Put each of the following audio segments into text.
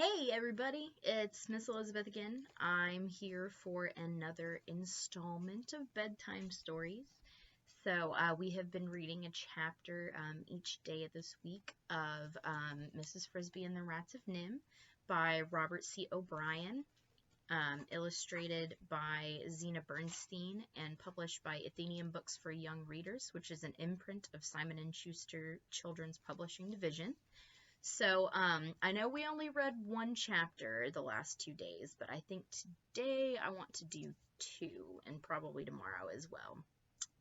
Hey everybody, it's Miss Elizabeth again. I'm here for another installment of Bedtime Stories. We have been reading a chapter each day of this week of Mrs. Frisby and the Rats of NIMH by Robert C. O'Brien, illustrated by Zena Bernstein, and published by Athenaeum Books for Young Readers, which is an imprint of Simon & Schuster Children's Publishing Division. I know we only read one chapter the last 2 days, but I think today I want to do 2, and probably tomorrow as well.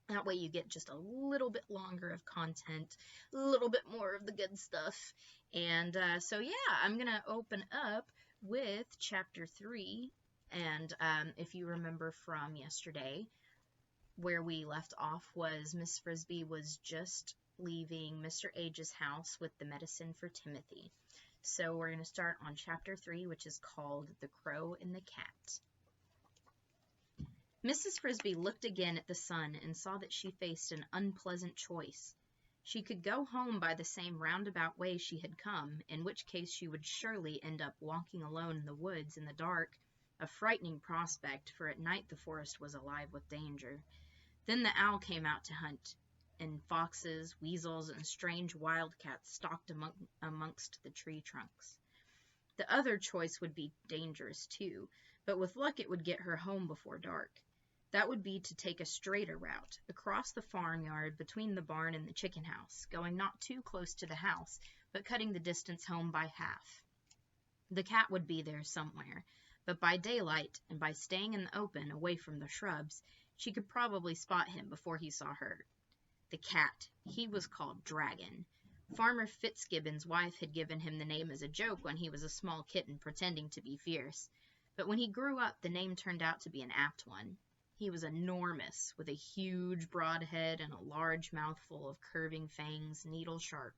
That way you get just a little bit longer of content, a little bit more of the good stuff. And I'm going to open up with chapter 3. And if you remember from yesterday, where we left off was Miss Frisby was just leaving Mr. Age's house with the medicine for Timothy. So we're going to start on chapter 3, which is called The Crow and the Cat. Mrs. Frisby looked again at the sun and saw that she faced an unpleasant choice. She could go home by the same roundabout way she had come, in which case she would surely end up walking alone in the woods in the dark, a frightening prospect, for at night the forest was alive with danger. Then the owl came out to hunt, and foxes, weasels, and strange wildcats stalked amongst the tree trunks. The other choice would be dangerous too, but with luck it would get her home before dark. That would be to take a straighter route, across the farmyard between the barn and the chicken house, going not too close to the house, but cutting the distance home by half. The cat would be there somewhere, but by daylight, and by staying in the open, away from the shrubs, she could probably spot him before he saw her. The cat. He was called Dragon. Farmer Fitzgibbon's wife had given him the name as a joke when he was a small kitten pretending to be fierce. But when he grew up, the name turned out to be an apt one. He was enormous, with a huge broad head and a large mouth full of curving fangs, needle-sharp.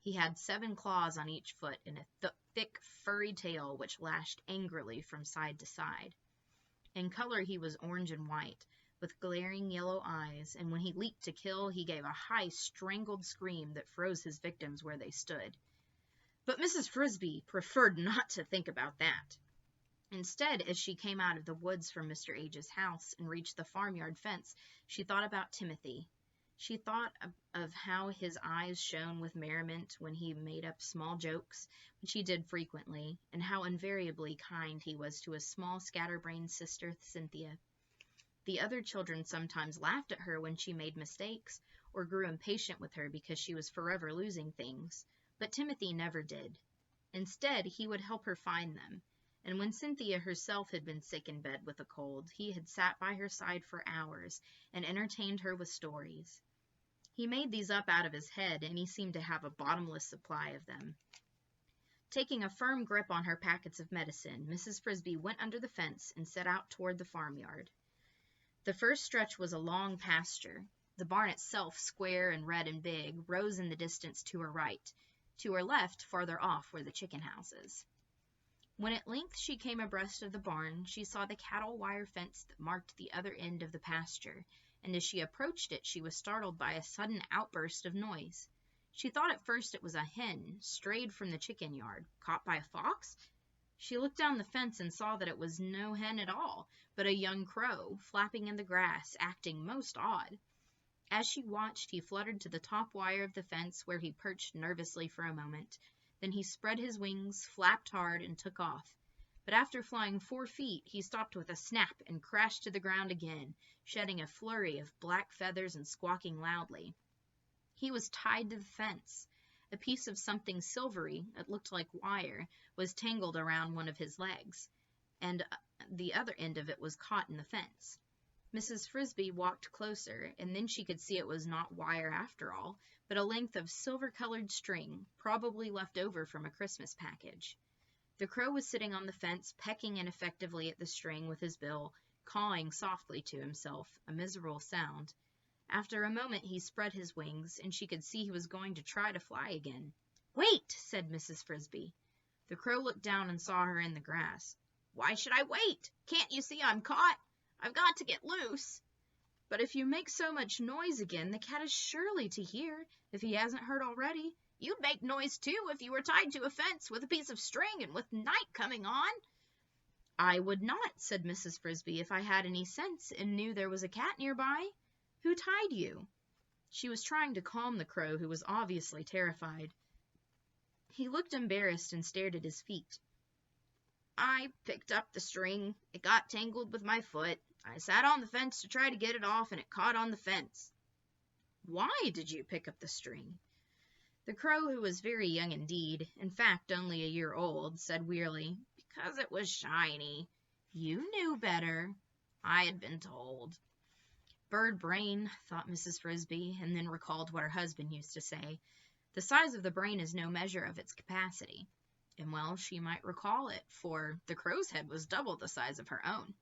He had 7 claws on each foot and a thick, furry tail which lashed angrily from side to side. In color he was orange and white, with glaring yellow eyes, and when he leaped to kill, he gave a high, strangled scream that froze his victims where they stood. But Mrs. Frisby preferred not to think about that. Instead, as she came out of the woods from Mr. Age's house and reached the farmyard fence, she thought about Timothy. She thought of how his eyes shone with merriment when he made up small jokes, which he did frequently, and how invariably kind he was to his small, scatterbrained sister, Cynthia. The other children sometimes laughed at her when she made mistakes, or grew impatient with her because she was forever losing things, but Timothy never did. Instead, he would help her find them, and when Cynthia herself had been sick in bed with a cold, he had sat by her side for hours and entertained her with stories. He made these up out of his head, and he seemed to have a bottomless supply of them. Taking a firm grip on her packets of medicine, Mrs. Frisby went under the fence and set out toward the farmyard. The first stretch was a long pasture. The barn itself, square and red and big, rose in the distance to her right. To her left, farther off, were the chicken houses. When at length she came abreast of the barn, she saw the cattle wire fence that marked the other end of the pasture, and as she approached it, she was startled by a sudden outburst of noise. She thought at first it was a hen, strayed from the chicken yard, caught by a fox. She looked down the fence and saw that it was no hen at all, but a young crow, flapping in the grass, acting most odd. As she watched, he fluttered to the top wire of the fence, where he perched nervously for a moment. Then he spread his wings, flapped hard, and took off. But after flying 4 feet, he stopped with a snap and crashed to the ground again, shedding a flurry of black feathers and squawking loudly. He was tied to the fence. A piece of something silvery, it looked like wire, was tangled around one of his legs, and the other end of it was caught in the fence. Mrs. Frisby walked closer, and then she could see it was not wire after all, but a length of silver-colored string, probably left over from a Christmas package. The crow was sitting on the fence, pecking ineffectively at the string with his bill, cawing softly to himself, a miserable sound. After a moment he spread his wings, and she could see he was going to try to fly again. "Wait!" said Mrs. Frisby. The crow looked down and saw her in the grass. "Why should I wait? Can't you see I'm caught? I've got to get loose." "But if you make so much noise again, the cat is surely to hear, if he hasn't heard already. You'd make noise, too, if you were tied to a fence with a piece of string and with night coming on." "I would not," said Mrs. Frisby, "if I had any sense and knew there was a cat nearby. Who tied you?" She was trying to calm the crow, who was obviously terrified. He looked embarrassed and stared at his feet. "I picked up the string. It got tangled with my foot. I sat on the fence to try to get it off, and it caught on the fence." "Why did you pick up the string?" The crow, who was very young indeed, in fact only a year old, said wearily, "Because it was shiny." "You knew better." "I had been told." Bird brain, thought Mrs. Frisby, and then recalled what her husband used to say. The size of the brain is no measure of its capacity. And well, she might recall it, for the crow's head was double the size of her own.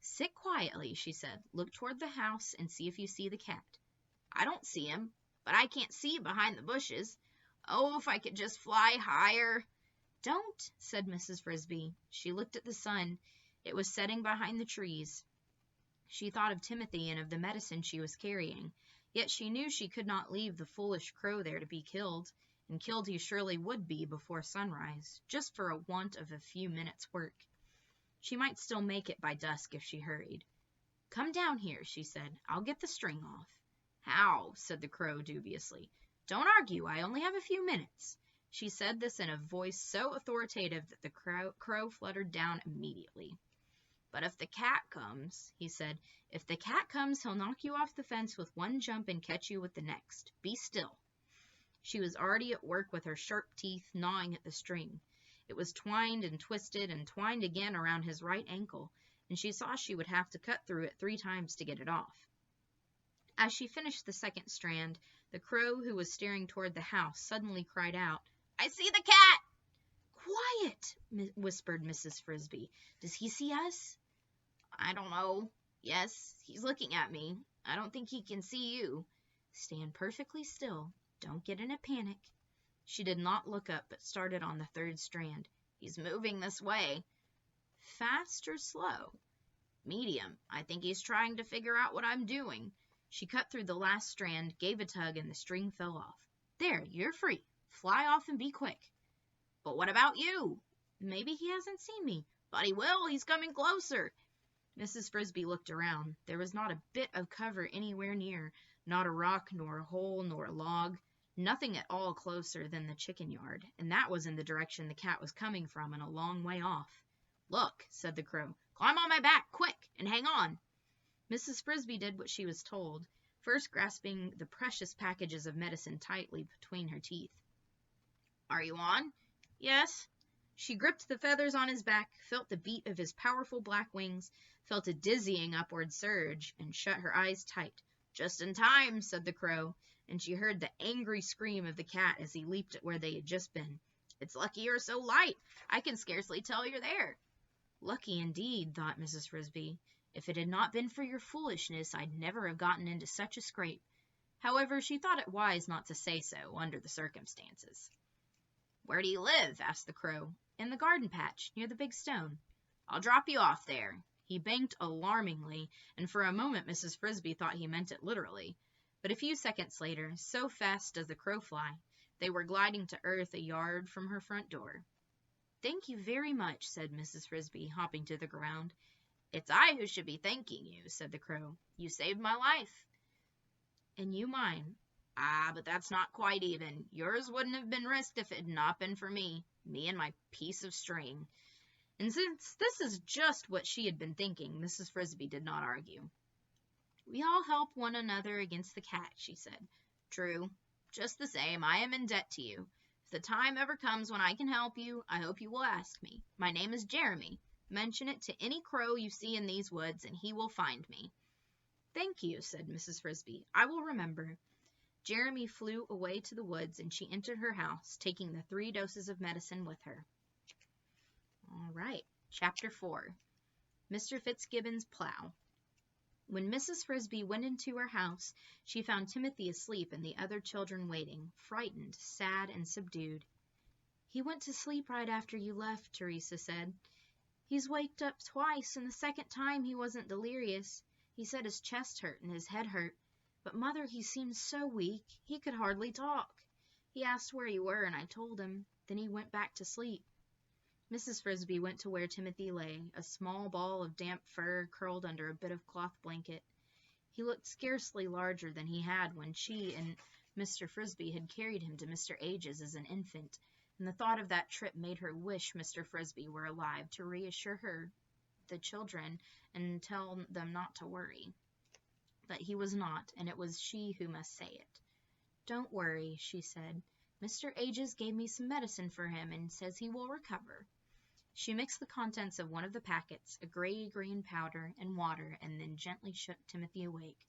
"Sit quietly," she said. "Look toward the house and see if you see the cat." "I don't see him, but I can't see behind the bushes. Oh, if I could just fly higher." "Don't," said Mrs. Frisby. She looked at the sun. It was setting behind the trees. She thought of Timothy and of the medicine she was carrying, yet she knew she could not leave the foolish crow there to be killed, and killed he surely would be before sunrise, just for a want of a few minutes' work. She might still make it by dusk if she hurried. "Come down here," she said. "I'll get the string off." "How?" said the crow dubiously. "Don't argue. I only have a few minutes." She said this in a voice so authoritative that the crow fluttered down immediately. "But if the cat comes," he said, "if the cat comes, he'll knock you off the fence with one jump and catch you with the next. Be still." She was already at work with her sharp teeth, gnawing at the string. It was twined and twisted and twined again around his right ankle, and she saw she would have to cut through it 3 times to get it off. As she finished the second strand, the crow, who was staring toward the house, suddenly cried out, "I see the cat!" "Quiet!" whispered Mrs. Frisby. "Does he see us?" "I don't know. Yes, he's looking at me. I don't think he can see you." "Stand perfectly still. Don't get in a panic." She did not look up, but started on the 3rd strand. "He's moving this way." "Fast or slow?" "Medium. I think he's trying to figure out what I'm doing." She cut through the last strand, gave a tug, and the string fell off. "There, you're free. Fly off and be quick." "But what about you?" "Maybe he hasn't seen me." "But he will. He's coming closer." Mrs. Frisby looked around. There was not a bit of cover anywhere near, not a rock, nor a hole, nor a log, nothing at all closer than the chicken yard, and that was in the direction the cat was coming from and a long way off. "Look," said the crow. "Climb on my back, quick, and hang on." Mrs. Frisby did what she was told, first grasping the precious packages of medicine tightly between her teeth. "Are you on?" "Yes." She gripped the feathers on his back, felt the beat of his powerful black wings, felt a dizzying upward surge, and shut her eyes tight. "Just in time," said the crow, and she heard the angry scream of the cat as he leaped at where they had just been. "It's lucky you're so light. I can scarcely tell you're there." Lucky indeed, thought Mrs. Frisby. If it had not been for your foolishness, I'd never have gotten into such a scrape. However, she thought it wise not to say so, under the circumstances. "Where do you live?" asked the crow. "In the garden patch, near the big stone." "I'll drop you off there." He banked alarmingly, and for a moment Mrs. Frisby thought he meant it literally. But a few seconds later, so fast does the crow fly, they were gliding to earth a yard from her front door. "Thank you very much," said Mrs. Frisby, hopping to the ground. "It's I who should be thanking you," said the crow. "You saved my life." "And you mine." "Ah, but that's not quite even. Yours wouldn't have been risked if it had not been for me and my piece of string." And since this is just what she had been thinking, Mrs. Frisby did not argue. "We all help one another against the cat," she said. "True. Just the same, I am in debt to you. If the time ever comes when I can help you, I hope you will ask me. My name is Jeremy. Mention it to any crow you see in these woods, and he will find me." "Thank you," said Mrs. Frisby. "I will remember." Jeremy flew away to the woods, and she entered her house, taking the 3 doses of medicine with her. All right, Chapter 4. Mr. Fitzgibbon's Plow. When Mrs. Frisby went into her house, she found Timothy asleep and the other children waiting, frightened, sad, and subdued. "He went to sleep right after you left," Teresa said. "He's waked up twice, and the second time he wasn't delirious. He said his chest hurt and his head hurt. But, Mother, he seemed so weak, he could hardly talk." He asked where you were, and I told him. Then he went back to sleep. Mrs. Frisby went to where Timothy lay, a small ball of damp fur curled under a bit of cloth blanket. He looked scarcely larger than he had when she and Mr. Frisby had carried him to Mr. Age's as an infant, and the thought of that trip made her wish Mr. Frisby were alive to reassure the children and tell them not to worry. But he was not, and it was she who must say it. "Don't worry," she said. "Mr. Ages gave me some medicine for him and says he will recover." She mixed the contents of one of the packets, a gray-green powder, and water, and then gently shook Timothy awake.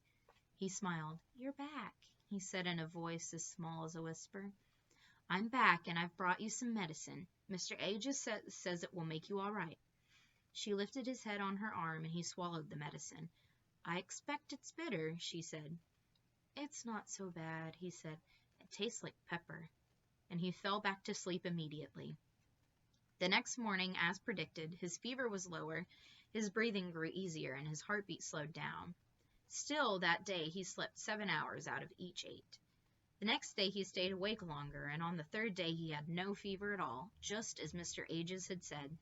He smiled. "You're back," he said in a voice as small as a whisper. "I'm back, and I've brought you some medicine. Mr. Ages says it will make you all right." She lifted his head on her arm, and he swallowed the medicine. "I expect it's bitter," she said. "It's not so bad," he said. "It tastes like pepper." And he fell back to sleep immediately. The next morning, as predicted, his fever was lower, his breathing grew easier, and his heartbeat slowed down. Still, that day he slept 7 hours out of each 8. The next day he stayed awake longer, and on the third day he had no fever at all, just as Mr. Ages had said.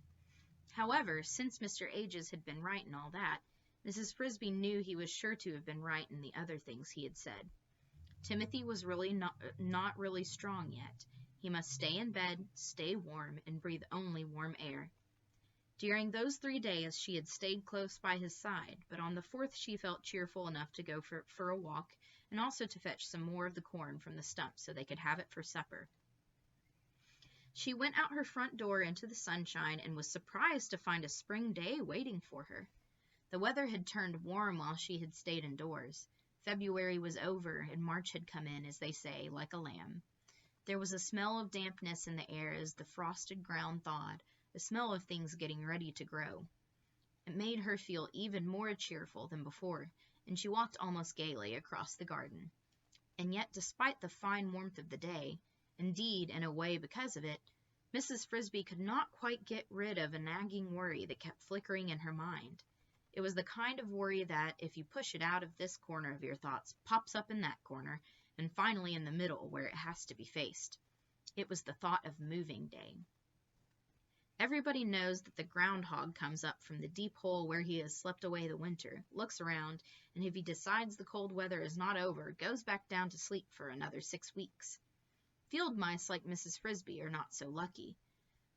However, since Mr. Ages had been right in all that, Mrs. Frisby knew he was sure to have been right in the other things he had said. Timothy was really not really strong yet. He must stay in bed, stay warm, and breathe only warm air. During those 3 days she had stayed close by his side, but on the 4th she felt cheerful enough to go for a walk, and also to fetch some more of the corn from the stump so they could have it for supper. She went out her front door into the sunshine and was surprised to find a spring day waiting for her. The weather had turned warm while she had stayed indoors. February was over, and March had come in, as they say, like a lamb. There was a smell of dampness in the air as the frosted ground thawed, a smell of things getting ready to grow. It made her feel even more cheerful than before, and she walked almost gaily across the garden. And yet, despite the fine warmth of the day, indeed, in a way because of it, Mrs. Frisby could not quite get rid of a nagging worry that kept flickering in her mind. It was the kind of worry that, if you push it out of this corner of your thoughts, pops up in that corner, and finally in the middle, where it has to be faced. It was the thought of moving day. Everybody knows that the groundhog comes up from the deep hole where he has slept away the winter, looks around, and if he decides the cold weather is not over, goes back down to sleep for another 6 weeks. Field mice like Mrs. Frisby are not so lucky.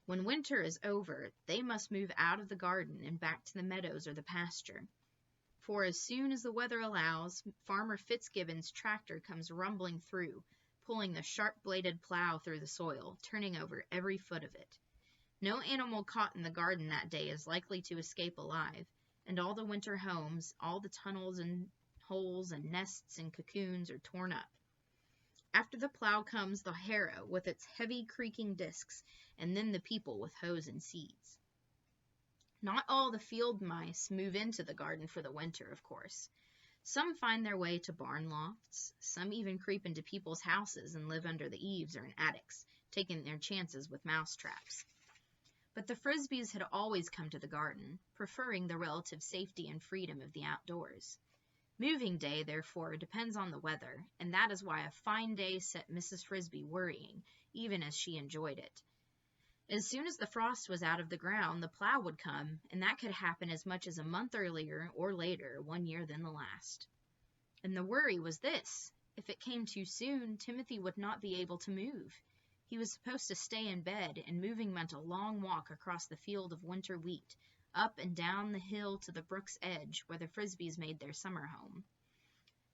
When winter is over, they must move out of the garden and back to the meadows or the pasture. For as soon as the weather allows, Farmer Fitzgibbon's tractor comes rumbling through, pulling the sharp-bladed plow through the soil, turning over every foot of it. No animal caught in the garden that day is likely to escape alive, and all the winter homes, all the tunnels and holes and nests and cocoons are torn up. After the plow comes the harrow with its heavy creaking discs, and then the people with hoes and seeds. Not all the field mice move into the garden for the winter, of course. Some find their way to barn lofts. Some even creep into people's houses and live under the eaves or in attics, taking their chances with mouse traps. But the Frisbys had always come to the garden, preferring the relative safety and freedom of the outdoors. Moving day, therefore, depends on the weather, and that is why a fine day set Mrs. Frisby worrying, even as she enjoyed it. As soon as the frost was out of the ground, the plow would come, and that could happen as much as a month earlier or later, one year than the last. And the worry was this: if it came too soon, Timothy would not be able to move. He was supposed to stay in bed, and moving meant a long walk across the field of winter wheat, up and down the hill to the brook's edge, where the Frisbys made their summer home.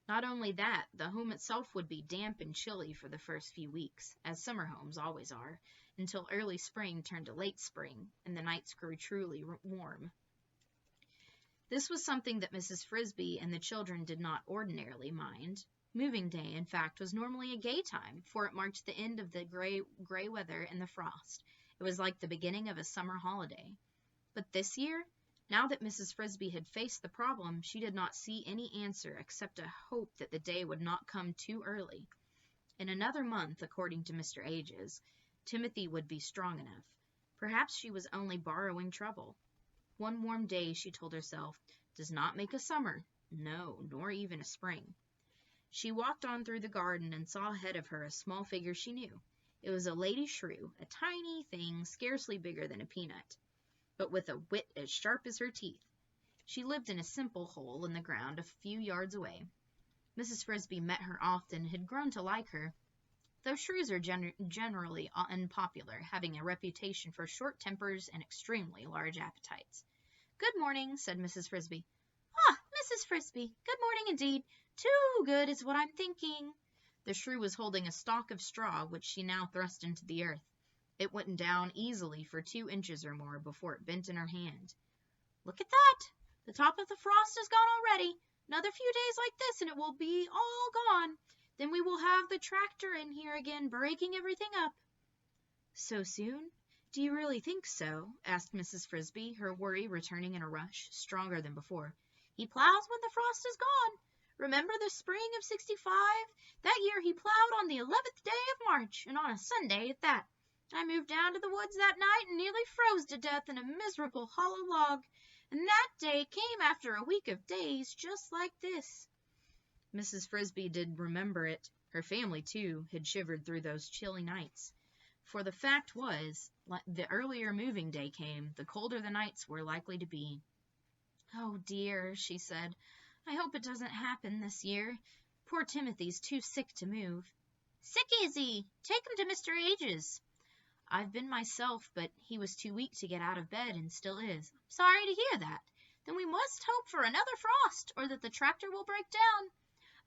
Not only that, the home itself would be damp and chilly for the first few weeks, as summer homes always are, until early spring turned to late spring, and the nights grew truly warm. This was something that Mrs. Frisby and the children did not ordinarily mind. Moving day, in fact, was normally a gay time, for it marked the end of the gray weather and the frost. It was like the beginning of a summer holiday. But this year, now that Mrs. Frisby had faced the problem, she did not see any answer except a hope that the day would not come too early. In another month, according to Mr. Ages, Timothy would be strong enough. Perhaps she was only borrowing trouble. One warm day, she told herself, does not make a summer, no, nor even a spring. She walked on through the garden and saw ahead of her a small figure she knew. It was a lady shrew, a tiny thing scarcely bigger than a peanut, but with a wit as sharp as her teeth. She lived in a simple hole in the ground a few yards away. Mrs. Frisby met her often and had grown to like her, though shrews are generally unpopular, having a reputation for short tempers and extremely large appetites. "Good morning," said Mrs. Frisby. "Ah, Mrs. Frisby, good morning indeed. Too good is what I'm thinking." The shrew was holding a stalk of straw, which she now thrust into the earth. It went down easily for 2 inches or more before it bent in her hand. "Look at that! The top of the frost is gone already. Another few days like this and it will be all gone. Then we will have the tractor in here again, breaking everything up." "So soon? Do you really think so?" asked Mrs. Frisby, her worry returning in a rush, stronger than before. "He plows when the frost is gone. Remember the spring of '65? That year he plowed on the 11th day of March, and on a Sunday at that. I moved down to the woods that night and nearly froze to death in a miserable hollow log. And that day came after a week of days just like this." Mrs. Frisby did remember it. Her family, too, had shivered through those chilly nights. For the fact was, the earlier moving day came, the colder the nights were likely to be. "Oh, dear," she said, "I hope it doesn't happen this year. Poor Timothy's too sick to move." "Sick, is he? Take him to Mr. Age's." "I've been myself, but he was too weak to get out of bed, and still is." "Sorry to hear that. Then we must hope for another frost, or that the tractor will break down.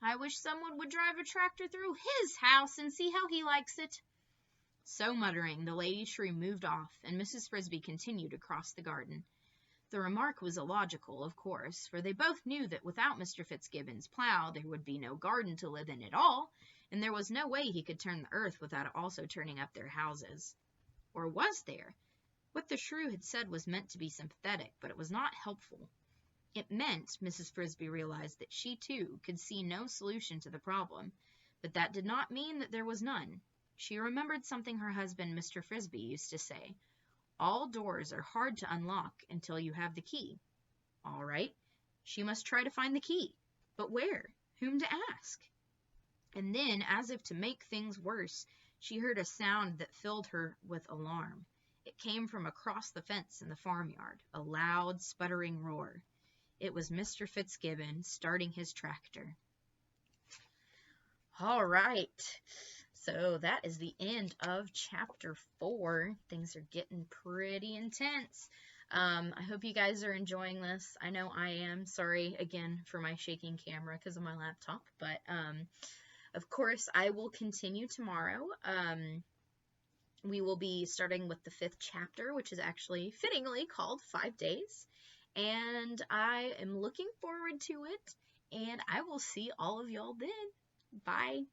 I wish someone would drive a tractor through his house and see how he likes it." So muttering, the lady shrew moved off, and Mrs. Frisby continued across the garden. The remark was illogical, of course, for they both knew that without Mr. Fitzgibbon's plow there would be no garden to live in at all, and there was no way he could turn the earth without also turning up their houses. Or was there? What the shrew had said was meant to be sympathetic, but it was not helpful. It meant, Mrs. Frisby realized, that she, too, could see no solution to the problem, but that did not mean that there was none. She remembered something her husband, Mr. Frisby, used to say. All doors are hard to unlock until you have the key. All right, she must try to find the key. But where? Whom to ask? And then, as if to make things worse, she heard a sound that filled her with alarm. It came from across the fence in the farmyard, a loud, sputtering roar. It was Mr. Fitzgibbon starting his tractor. All right, so that is the end of Chapter 4. Things are getting pretty intense. I hope you guys are enjoying this. I know I am. Sorry, again, for my shaking camera because of my laptop, but of course, I will continue tomorrow. We will be starting with the 5th chapter, which is actually fittingly called 5 Days. And I am looking forward to it. And I will see all of y'all then. Bye.